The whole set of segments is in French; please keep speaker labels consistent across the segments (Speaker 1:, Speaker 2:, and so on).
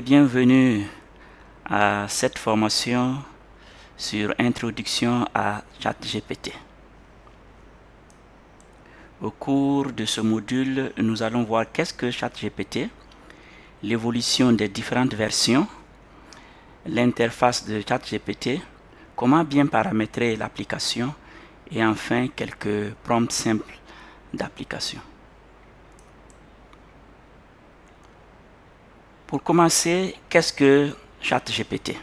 Speaker 1: Bienvenue à cette formation sur Introduction à ChatGPT. Au cours de ce module, nous allons voir qu'est-ce que ChatGPT, l'évolution des différentes versions, l'interface de ChatGPT, comment bien paramétrer l'application et enfin quelques prompts simples d'application. Pour commencer, qu'est-ce que ChatGPT?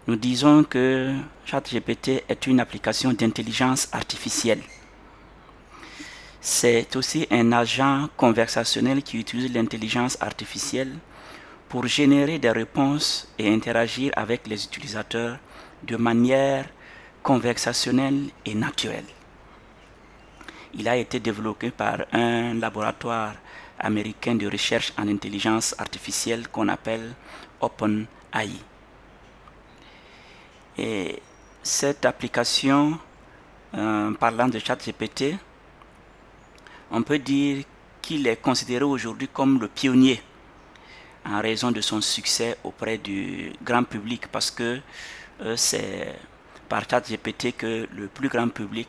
Speaker 1: Nous disons que ChatGPT est une application d'intelligence artificielle. C'est aussi un agent conversationnel qui utilise l'intelligence artificielle pour générer des réponses et interagir avec les utilisateurs de manière conversationnelle et naturelle. Il a été développé par un laboratoire américain de recherche en intelligence artificielle qu'on appelle OpenAI. Et cette application, parlant de ChatGPT, on peut dire qu'il est considéré aujourd'hui comme le pionnier en raison de son succès auprès du grand public, parce que c'est par ChatGPT que le plus grand public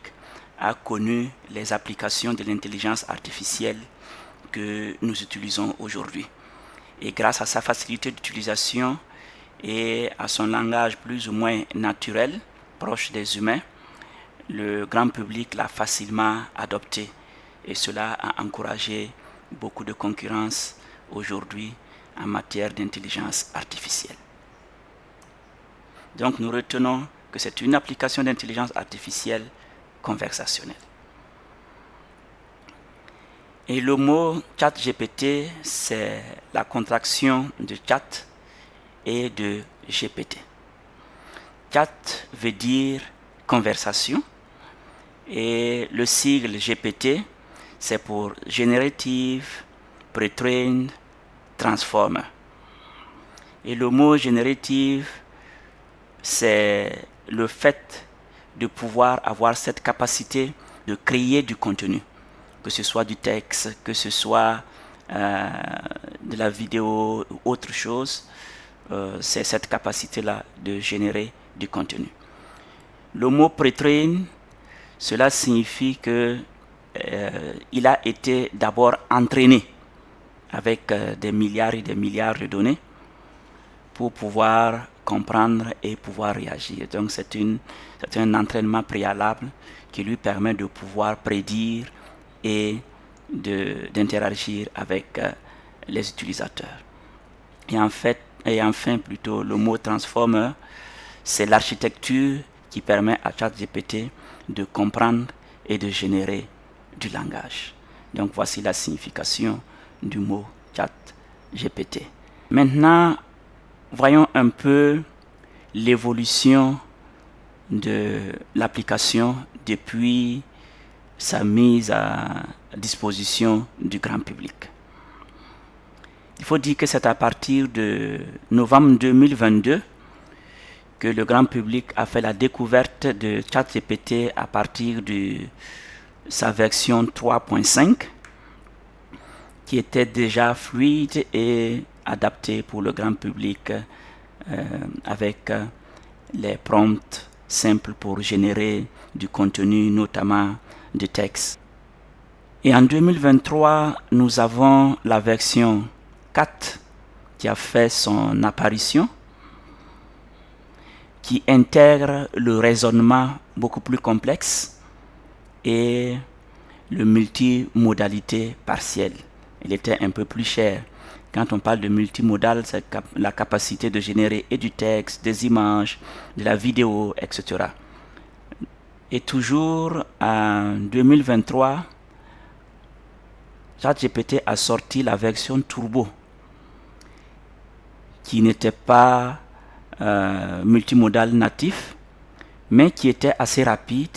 Speaker 1: a connu les applications de l'intelligence artificielle que nous utilisons aujourd'hui. Et grâce à sa facilité d'utilisation et à son langage plus ou moins naturel, proche des humains, le grand public l'a facilement adopté. Et cela a encouragé beaucoup de concurrence aujourd'hui en matière d'intelligence artificielle. Donc nous retenons que c'est une application d'intelligence artificielle conversationnelle. Et le mot ChatGPT, c'est la contraction de chat et de GPT. Chat veut dire conversation et le sigle GPT, c'est pour Generative Pre-trained Transformer. Et le mot Generative, c'est le fait de pouvoir avoir cette capacité de créer du contenu, que ce soit du texte, que ce soit de la vidéo ou autre chose. C'est cette capacité-là de générer du contenu. Le mot pre-train, cela signifie que il a été d'abord entraîné avec des milliards et des milliards de données pour pouvoir comprendre et pouvoir réagir. Donc c'est un entraînement préalable qui lui permet de pouvoir prédire et d'interagir avec les utilisateurs. Et enfin plutôt le mot transformer, c'est l'architecture qui permet à ChatGPT de comprendre et de générer du langage. Donc voici la signification du mot ChatGPT. Maintenant, voyons un peu l'évolution de l'application depuis sa mise à disposition du grand public. Il faut dire que c'est à partir de novembre 2022 que le grand public a fait la découverte de ChatGPT à partir de sa version 3.5 qui était déjà fluide et adaptée pour le grand public avec les prompts simples pour générer du contenu, notamment du texte. Et en 2023, nous avons la version 4 qui a fait son apparition, qui intègre le raisonnement beaucoup plus complexe et le multimodalité partielle. Il était un peu plus cher. Quand on parle de multimodal, c'est la capacité de générer et du texte, des images, de la vidéo, etc. Et toujours en 2023, ChatGPT a sorti la version turbo, qui n'était pas multimodal natif, mais qui était assez rapide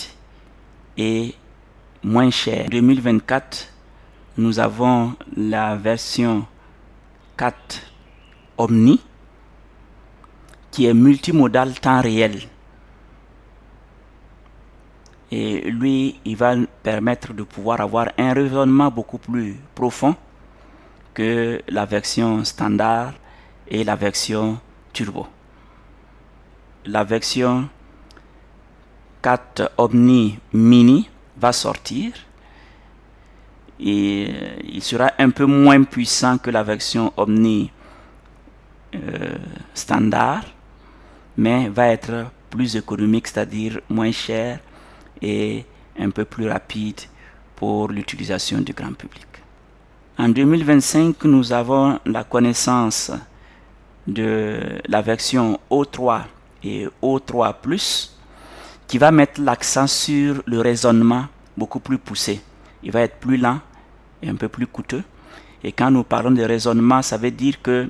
Speaker 1: et moins cher. En 2024, nous avons la version 4 Omni, qui est multimodal temps réel. Et lui, il va permettre de pouvoir avoir un raisonnement beaucoup plus profond que la version standard et la version turbo. La version 4 Omni Mini va sortir et il sera un peu moins puissant que la version Omni standard, mais va être plus économique, c'est-à-dire moins cher et un peu plus rapide pour l'utilisation du grand public. En 2025, nous avons la connaissance de la version O3 et O3+, qui va mettre l'accent sur le raisonnement beaucoup plus poussé. Il va être plus lent et un peu plus coûteux. Et quand nous parlons de raisonnement, ça veut dire que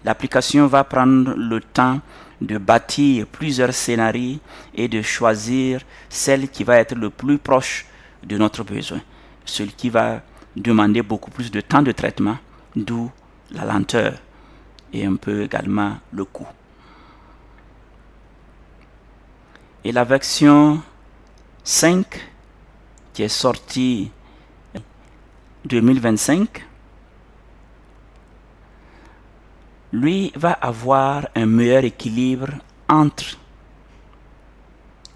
Speaker 1: l'application va prendre le temps de bâtir plusieurs scénarios et de choisir celle qui va être le plus proche de notre besoin. Celui qui va demander beaucoup plus de temps de traitement, d'où la lenteur et un peu également le coût. Et la version 5 qui est sortie 2025, lui va avoir un meilleur équilibre entre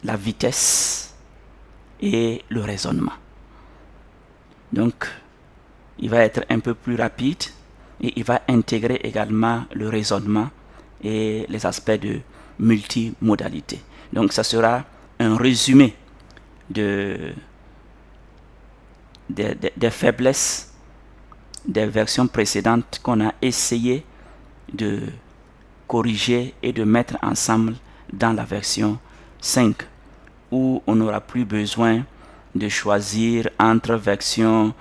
Speaker 1: la vitesse et le raisonnement. Donc, il va être un peu plus rapide et il va intégrer également le raisonnement et les aspects de multimodalité. Donc, ça sera un résumé des faiblesses des versions précédentes qu'on a essayé de corriger et de mettre ensemble dans la version 5, où on n'aura plus besoin de choisir entre version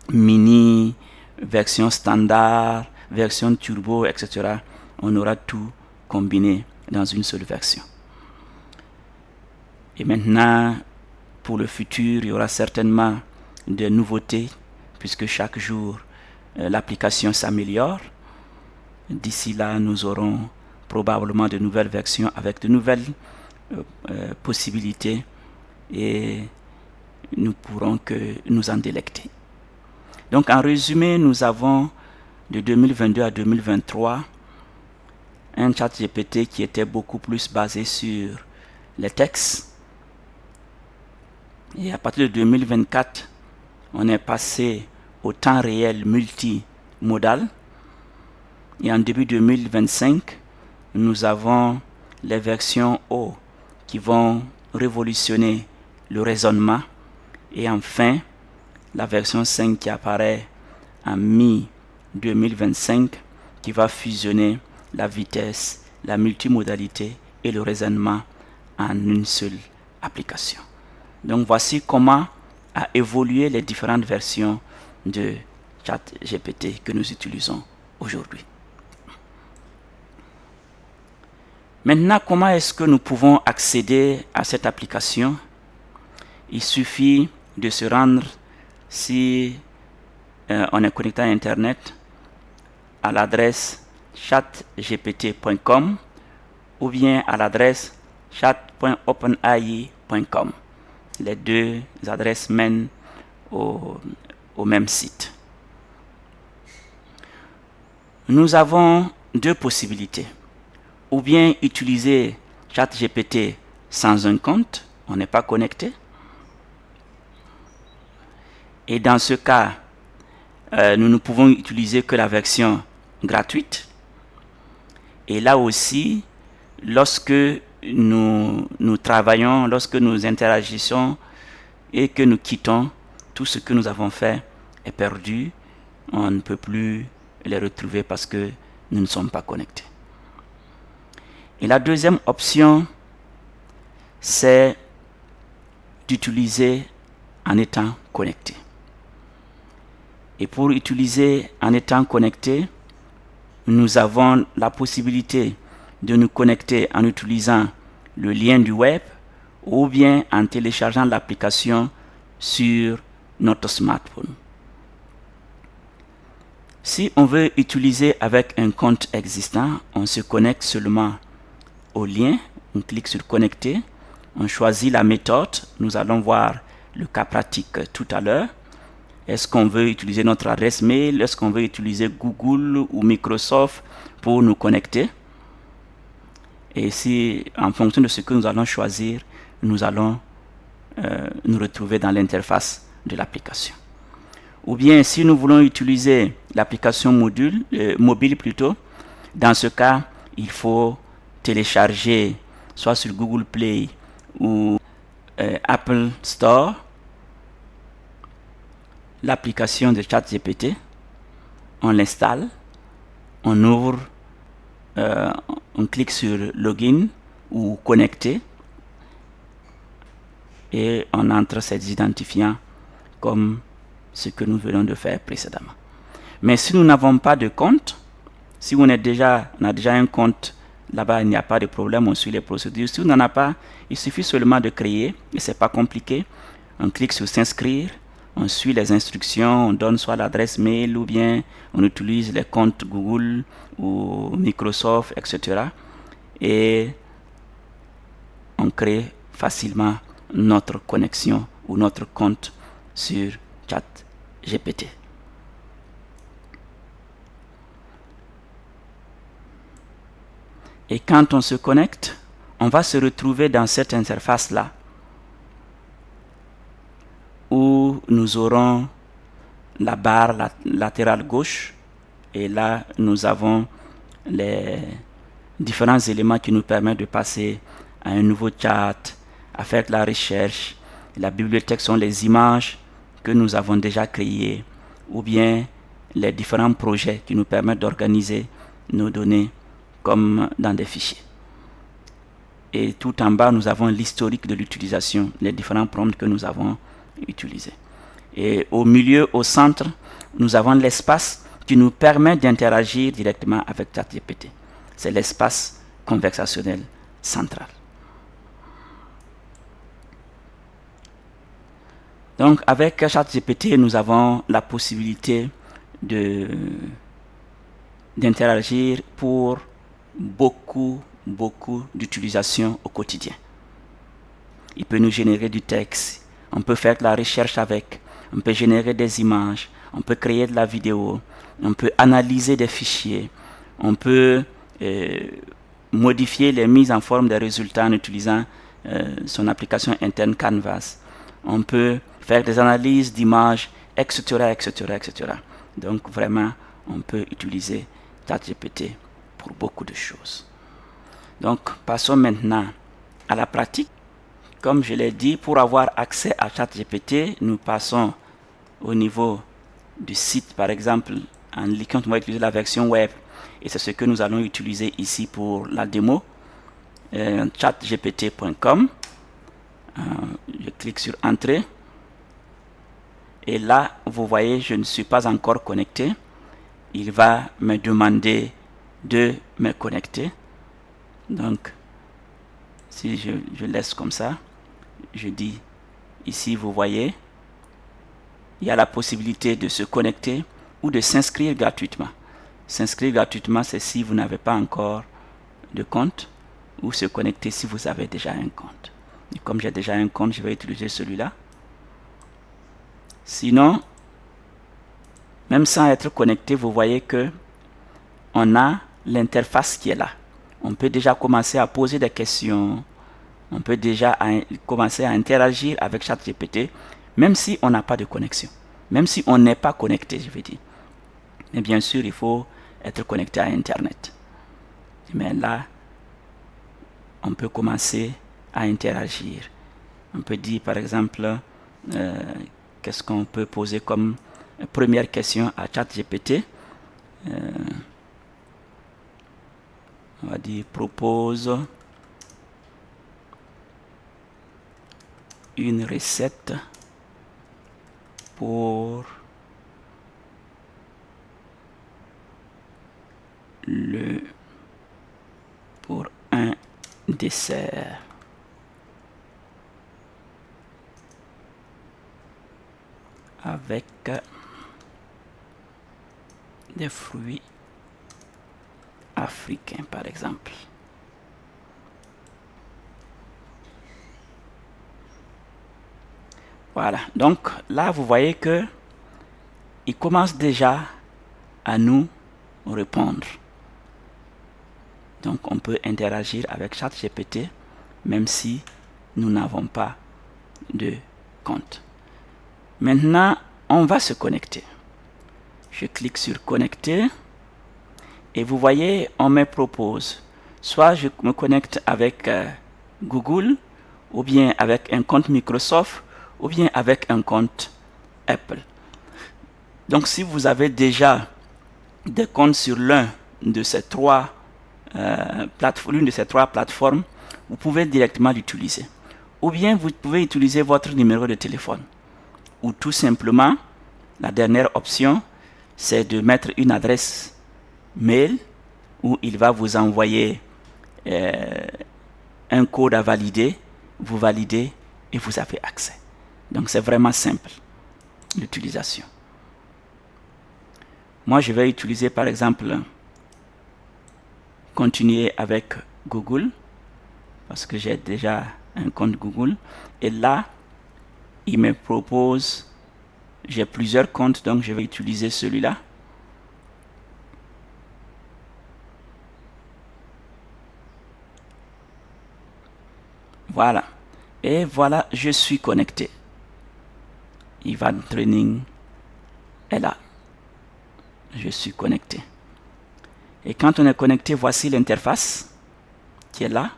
Speaker 1: mini, version standard, version turbo, etc. On aura tout combiné dans une seule version. Et maintenant, pour le futur, il y aura certainement des nouveautés, puisque chaque jour, l'application s'améliore. D'ici là, nous aurons probablement de nouvelles versions avec de nouvelles possibilités et nous pourrons que nous en délecter. Donc, en résumé, nous avons de 2022 à 2023 un chat GPT qui était beaucoup plus basé sur les textes. Et à partir de 2024, on est passé au temps réel multimodal. Et en début 2025, nous avons les versions O qui vont révolutionner le raisonnement. Et enfin, la version 5 qui apparaît en mi-2025 qui va fusionner la vitesse, la multimodalité et le raisonnement en une seule application. Donc voici comment a évolué les différentes versions de ChatGPT que nous utilisons aujourd'hui. Maintenant, comment est-ce que nous pouvons accéder à cette application? Il suffit de se rendre, si on est connecté à Internet, à l'adresse chatgpt.com ou bien à l'adresse chat.openai.com. Les deux adresses mènent au même site. Nous avons deux possibilités. Ou bien utiliser ChatGPT sans un compte, on n'est pas connecté. Et dans ce cas, nous ne pouvons utiliser que la version gratuite. Et là aussi, lorsque nous travaillons, lorsque nous interagissons et que nous quittons, tout ce que nous avons fait est perdu. On ne peut plus les retrouver parce que nous ne sommes pas connectés. Et la deuxième option, c'est d'utiliser en étant connecté. Et pour utiliser en étant connecté, nous avons la possibilité de nous connecter en utilisant le lien du web ou bien en téléchargeant l'application sur notre smartphone. Si on veut utiliser avec un compte existant, on se connecte seulement au lien, on clique sur connecter, on choisit la méthode, nous allons voir le cas pratique tout à l'heure. Est-ce qu'on veut utiliser notre adresse mail? Est-ce qu'on veut utiliser Google ou Microsoft pour nous connecter? Et si, en fonction de ce que nous allons choisir, nous allons nous retrouver dans l'interface de l'application. Ou bien, si nous voulons utiliser l'application mobile plutôt, dans ce cas, il faut télécharger soit sur Google Play ou Apple Store l'application de ChatGPT. On l'installe, on ouvre, on clique sur Login ou Connecter et on entre ses identifiants comme ce que nous venons de faire précédemment. Mais si nous n'avons pas de compte, si on a déjà un compte là-bas, il n'y a pas de problème, on suit les procédures. Si on n'en a pas, il suffit seulement de créer, et c'est pas compliqué. On clique sur s'inscrire, on suit les instructions, on donne soit l'adresse mail ou bien on utilise les comptes Google ou Microsoft, etc. Et on crée facilement notre connexion ou notre compte sur ChatGPT. Et quand on se connecte, on va se retrouver dans cette interface-là où nous aurons la barre latérale gauche et là nous avons les différents éléments qui nous permettent de passer à un nouveau chat, à faire de la recherche. La bibliothèque sont les images que nous avons déjà créées ou bien les différents projets qui nous permettent d'organiser nos données comme dans des fichiers. Et tout en bas, nous avons l'historique de l'utilisation, les différents prompts que nous avons utilisés. Et au milieu, au centre, nous avons l'espace qui nous permet d'interagir directement avec ChatGPT. C'est l'espace conversationnel central. Donc, avec ChatGPT, nous avons la possibilité d'interagir pour beaucoup d'utilisation au quotidien. Il peut nous générer du texte, on peut faire de la recherche avec, on peut générer des images, on peut créer de la vidéo, on peut analyser des fichiers, on peut modifier les mises en forme des résultats en utilisant son application interne Canvas. On peut faire des analyses d'images, etc., etc., etc. Donc vraiment, on peut utiliser ChatGPT pour beaucoup de choses. Donc, passons maintenant à la pratique. Comme je l'ai dit, pour avoir accès à ChatGPT, nous passons au niveau du site, par exemple, en cliquant, on va utiliser la version web. Et c'est ce que nous allons utiliser ici pour la démo. Chatgpt.com. Je clique sur Entrée. Et là, vous voyez, je ne suis pas encore connecté. Il va me demander de me connecter. Donc, si je laisse comme ça, je dis, ici, vous voyez, il y a la possibilité de se connecter ou de s'inscrire gratuitement. S'inscrire gratuitement, c'est si vous n'avez pas encore de compte, ou se connecter si vous avez déjà un compte. Et comme j'ai déjà un compte, je vais utiliser celui-là. Sinon, même sans être connecté, vous voyez que on a l'interface qui est là. On peut déjà commencer à poser des questions. On peut déjà commencer à interagir avec ChatGPT, même si on n'a pas de connexion. Même si on n'est pas connecté, je veux dire. Mais bien sûr, il faut être connecté à Internet. Mais là, on peut commencer à interagir. On peut dire, par exemple, qu'est-ce qu'on peut poser comme première question à ChatGPT. On va dire, propose une recette pour un dessert. Avec des fruits africains, par exemple. Voilà, donc là, vous voyez que il commence déjà à nous répondre. Donc on peut interagir avec ChatGPT même si nous n'avons pas de compte. Maintenant, on va se connecter. Je clique sur connecter et vous voyez, on me propose soit je me connecte avec Google ou bien avec un compte Microsoft ou bien avec un compte Apple. Donc si vous avez déjà des comptes sur l'une de ces trois plateformes, vous pouvez directement l'utiliser. Ou bien vous pouvez utiliser votre numéro de téléphone. Ou tout simplement, la dernière option, c'est de mettre une adresse mail où il va vous envoyer un code à valider, vous validez et vous avez accès. Donc c'est vraiment simple l'utilisation. Moi je vais utiliser par exemple continuer avec Google parce que j'ai déjà un compte Google et là il me propose, j'ai plusieurs comptes donc je vais utiliser celui-là. Voilà. Et voilà, je suis connecté. Ivan Training est là. Je suis connecté. Et quand on est connecté, voici l'interface qui est là.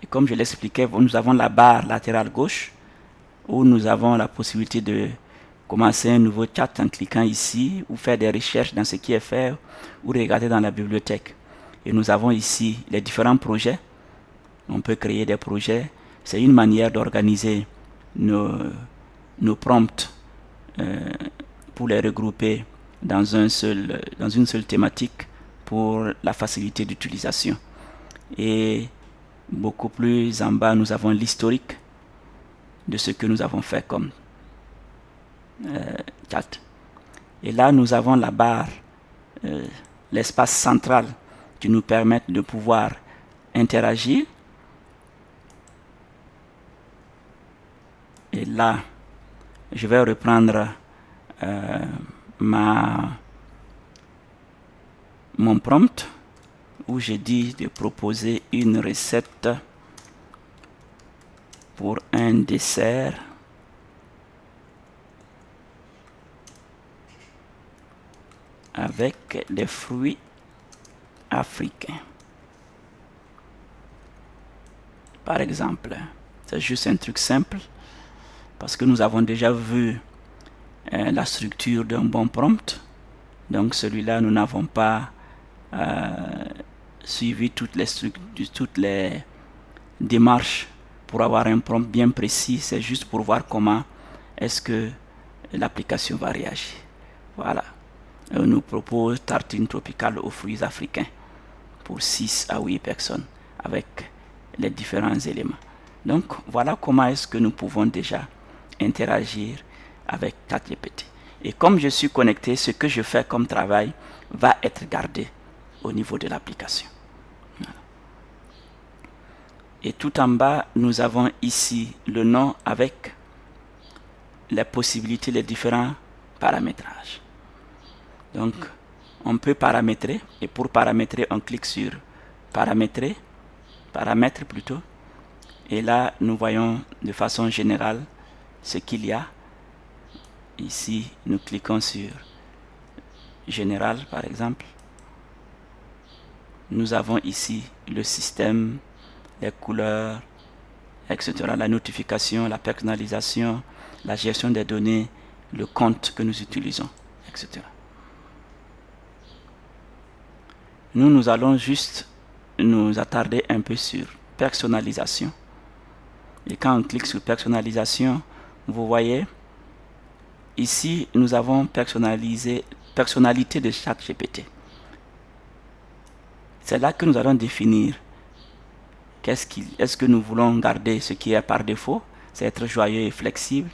Speaker 1: Et comme je l'expliquais, nous avons la barre latérale gauche où nous avons la possibilité de commencer un nouveau chat en cliquant ici ou faire des recherches dans ce qui est fait ou regarder dans la bibliothèque. Et nous avons ici les différents projets. On peut créer des projets. C'est une manière d'organiser nos prompts pour les regrouper dans une seule thématique pour la facilité d'utilisation. Et beaucoup plus en bas, nous avons l'historique de ce que nous avons fait comme chat. Et là, nous avons la barre, l'espace central qui nous permet de pouvoir interagir. Et là, je vais reprendre mon prompt où j'ai dit de proposer une recette pour un dessert avec des fruits africains. Par exemple, c'est juste un truc simple parce que nous avons déjà vu la structure d'un bon prompt. Donc celui-là, nous n'avons pas suivi toutes les démarches pour avoir un prompt bien précis. C'est juste pour voir comment est-ce que l'application va réagir. Voilà. On nous propose tartine tropicale aux fruits africains pour 6 à 8 personnes avec les différents éléments. Donc voilà comment est-ce que nous pouvons déjà interagir avec ChatGPT. Et comme je suis connecté, ce que je fais comme travail va être gardé au niveau de l'application. Voilà. Et tout en bas, nous avons ici le nom avec les possibilités, les différents paramétrages. Donc, on peut paramétrer, et pour paramétrer, on clique sur paramétrer, paramètres plutôt, et là, nous voyons de façon générale ce qu'il y a. Ici, nous cliquons sur général, par exemple. Nous avons ici le système, les couleurs, etc., la notification, la personnalisation, la gestion des données, le compte que nous utilisons, etc. Nous allons juste nous attarder un peu sur personnalisation. Et quand on clique sur personnalisation, vous voyez, ici, nous avons personnalité de ChatGPT. C'est là que nous allons définir est-ce que nous voulons garder ce qui est par défaut, c'est être joyeux et flexible,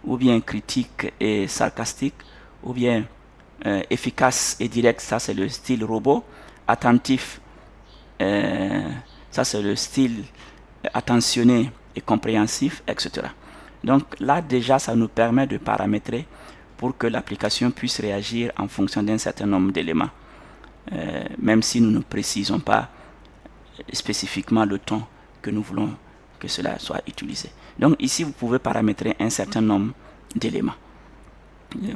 Speaker 1: ou bien critique et sarcastique, ou bien efficace et direct, ça c'est le style robot, attentif, ça c'est le style attentionné et compréhensif, etc. Donc là déjà ça nous permet de paramétrer pour que l'application puisse réagir en fonction d'un certain nombre d'éléments, même si nous ne précisons pas spécifiquement le ton que nous voulons que cela soit utilisé. Donc ici, vous pouvez paramétrer un certain nombre d'éléments.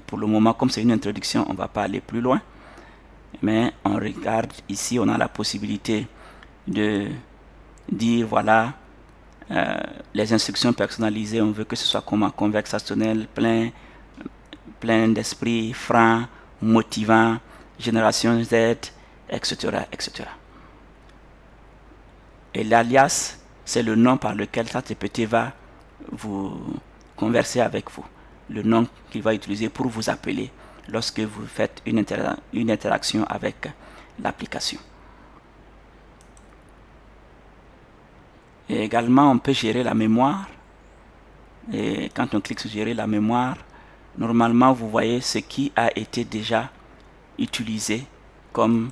Speaker 1: Pour le moment, comme c'est une introduction, on ne va pas aller plus loin. Mais on regarde ici, on a la possibilité de dire, voilà, les instructions personnalisées, on veut que ce soit comment conversationnel, plein d'esprit, franc, motivant, génération Z, etc., etc. Et l'alias, c'est le nom par lequel ChatGPT va vous converser avec vous. Le nom qu'il va utiliser pour vous appeler lorsque vous faites une interaction avec l'application. Et également, on peut gérer la mémoire. Et quand on clique sur gérer la mémoire, normalement, vous voyez ce qui a été déjà utilisé comme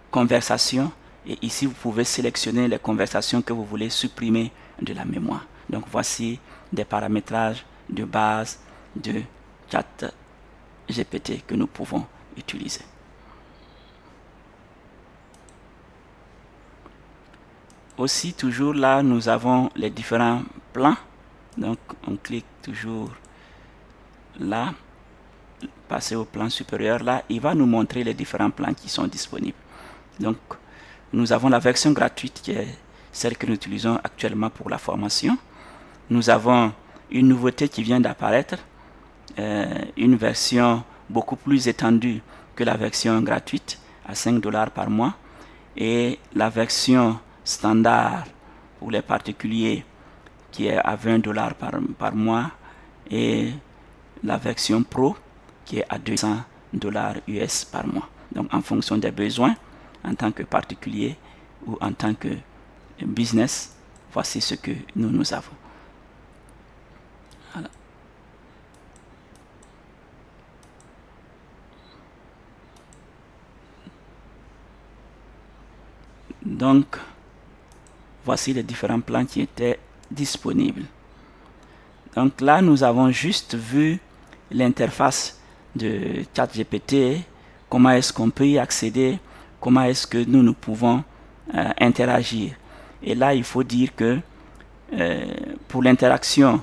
Speaker 1: conversation. Et ici, vous pouvez sélectionner les conversations que vous voulez supprimer de la mémoire. Donc, voici des paramétrages de base de ChatGPT que nous pouvons utiliser. Aussi, toujours là, nous avons les différents plans. Donc, on clique toujours là, passer au plan supérieur là, il va nous montrer les différents plans qui sont disponibles. Donc, nous avons la version gratuite qui est celle que nous utilisons actuellement pour la formation. Nous avons une nouveauté qui vient d'apparaître, une version beaucoup plus étendue que la version gratuite à 5 $ par mois, et la version standard pour les particuliers qui est à 20 $ par mois, et la version pro qui est à 200 $ US par mois. Donc en fonction des besoins en tant que particulier ou en tant que business, voici ce que nous avons. Voilà. Donc, voici les différents plans qui étaient disponibles. Donc là, nous avons juste vu l'interface de ChatGPT, comment est-ce qu'on peut y accéder, comment est-ce que nous pouvons interagir. Et là, il faut dire que pour l'interaction,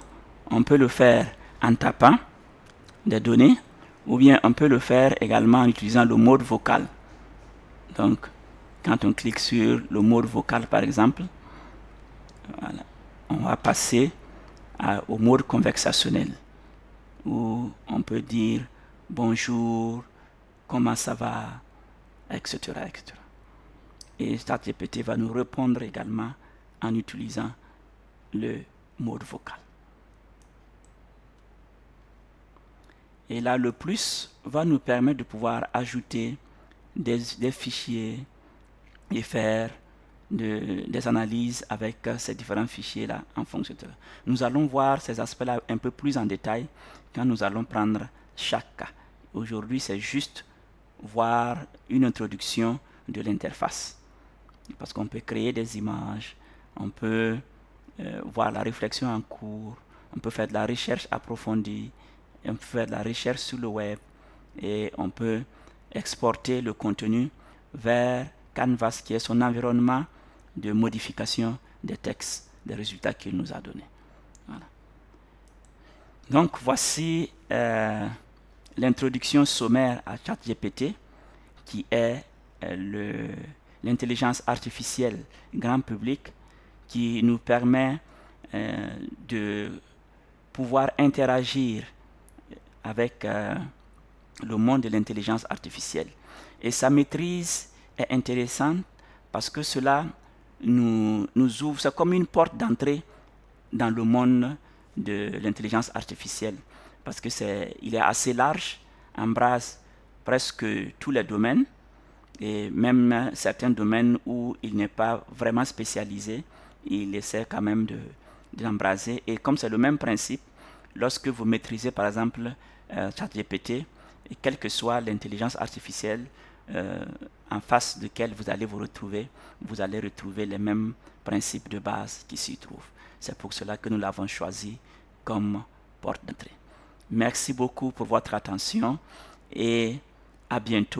Speaker 1: on peut le faire en tapant des données, ou bien on peut le faire également en utilisant le mode vocal. Donc, quand on clique sur le mode vocal, par exemple, voilà, on va passer au mode conversationnel, où on peut dire bonjour, comment ça va, etc., etc. Et ChatGPT va nous répondre également en utilisant le mode vocal. Et là, le plus va nous permettre de pouvoir ajouter des fichiers et faire des analyses avec ces différents fichiers-là en fonction de... Nous allons voir ces aspects-là un peu plus en détail quand nous allons prendre chaque cas. Aujourd'hui, c'est juste voir une introduction de l'interface. Parce qu'on peut créer des images, on peut voir la réflexion en cours, on peut faire de la recherche approfondie, on peut faire de la recherche sur le web, et on peut exporter le contenu vers Canvas, qui est son environnement de modification des textes, des résultats qu'il nous a donnés. Voilà. Donc voici l'introduction sommaire à ChatGPT, qui est l'intelligence artificielle grand public qui nous permet de pouvoir interagir avec le monde de l'intelligence artificielle. Et sa maîtrise est intéressante parce que cela nous ouvre, c'est comme une porte d'entrée dans le monde de l'intelligence artificielle, parce que il est assez large, embrasse presque tous les domaines, et même certains domaines où il n'est pas vraiment spécialisé, il essaie quand même d'embraser. Et comme c'est le même principe, lorsque vous maîtrisez par exemple ChatGPT, et quelle que soit l'intelligence artificielle en face de laquelle vous allez vous allez retrouver les mêmes principes de base qui s'y trouvent. C'est pour cela que nous l'avons choisi comme porte d'entrée. Merci beaucoup pour votre attention et à bientôt.